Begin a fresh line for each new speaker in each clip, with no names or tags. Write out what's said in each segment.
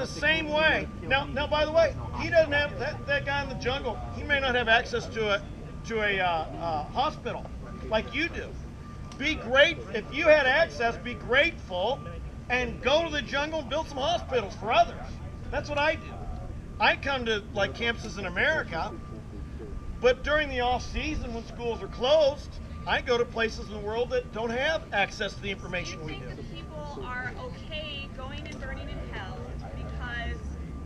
same way. Now, by the way, he doesn't have that guy in the jungle. He may not have access to a hospital like you do. Be great if you had access. Be grateful and go to the jungle and build some hospitals for others. That's what I do. I come to like campuses in America, but during the off season when schools are closed, I go to places in the world that don't have access to the information we do.
Do you think that people are okay going and burning in hell because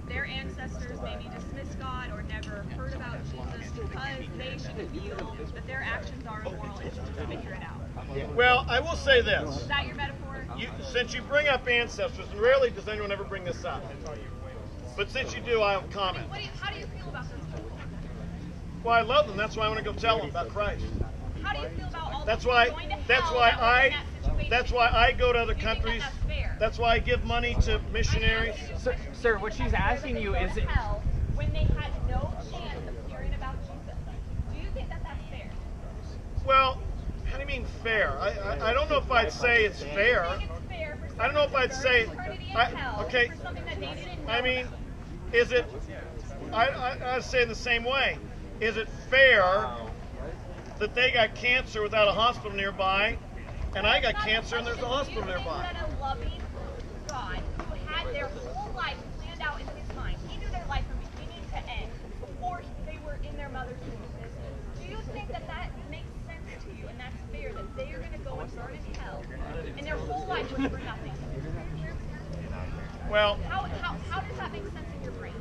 their ancestors maybe dismissed God or never heard about Jesus because they should feel that their actions are immoral and should figure it out?
Well, I will say this.
Is that your metaphor?
Since you bring up ancestors, and rarely does anyone ever bring this up, but since you do, I'll comment.
How do you feel about those people?
Well, I love them. That's why I want to go tell them about Christ.
How do you feel about all
That's
the
why.
people going to hell
That's why
that were in that situation?
That's why I go to other
Do you think
countries.
that's fair?
That's why I give money to missionaries.
Sir, what she's asking you is,
Hell when they had no chance of hearing about Jesus. Do you think that that's fair?
Well, how do you mean fair? I don't know if I'd say it's fair.
Do you think it's fair for
I don't know if I'd say.
eternity in hell
Okay.
for something that they didn't know
I mean,
about?
is it? I'd say in the same way. Is it fair that they got cancer without a hospital nearby, and I got cancer and there's a hospital
Do you think
nearby?
that a loving God who had their whole life planned out in his mind, he knew their life from beginning to end before they were in their mother's womb. Do you think that that makes sense to you and that's fair that they are going to go and burn in hell and their whole life was for nothing?
Well,
How does that make sense in your brain?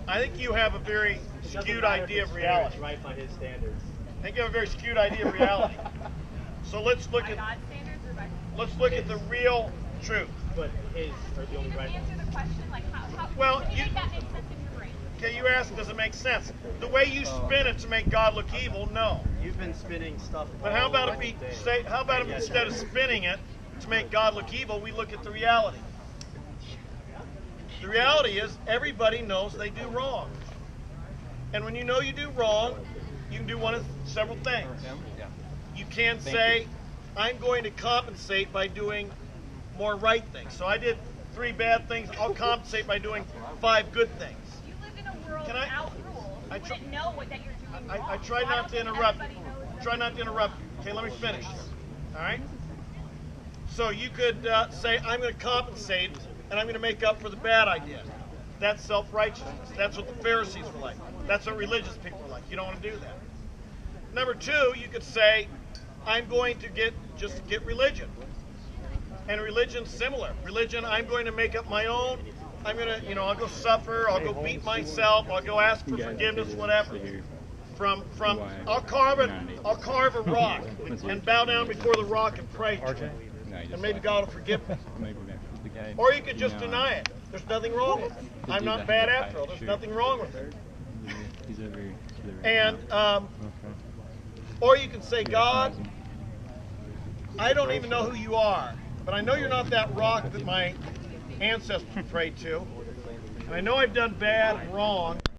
I think you have a very skewed idea of reality.
Right by his standards.
I think you have a very skewed idea of reality. So let's look
By
at
God's standards or by
the real truth.
But his are the
Can
only
you
right
just answer the question? Like how
Well,
do you
you-
think that makes sense in your brain?
Okay, you asked, does it make sense? The way you spin it to make God look evil, no.
You've been spinning stuff.
But how about if we say, how about if instead of spinning it to make God look evil, we look at the reality? The reality is everybody knows they do wrong. And when you know you do wrong, you can do one of several things. You can say, I'm going to compensate by doing more right things. So I did 3 bad things, I'll compensate by doing 5 good things.
You live in a world
Can I-
without rules. You
I try-
wouldn't know what that you're doing wrong.
I try
So
not
don't
to
think
interrupt you.
everybody knows
Try
that.
not to interrupt you. Okay, let me finish. All right? So you could say, I'm going to compensate and I'm going to make up for the bad I did. That's self-righteousness. That's what the Pharisees were like. That's what religious people are like. You don't want to do that. Number 2, you could say, I'm going to get religion. And religion's similar. Religion, I'm going to make up my own. I'm going to, I'll go suffer. I'll go beat myself. I'll go ask for forgiveness, whatever. I'll carve a rock and bow down before the rock and pray to it. And maybe God will forgive me. Or you could just deny it. There's nothing wrong with it. I'm not bad after all. There's nothing wrong with it. And or you can say, God, I don't even know who you are, but I know you're not that rock that my ancestors prayed to. And I know I've done bad and wrong.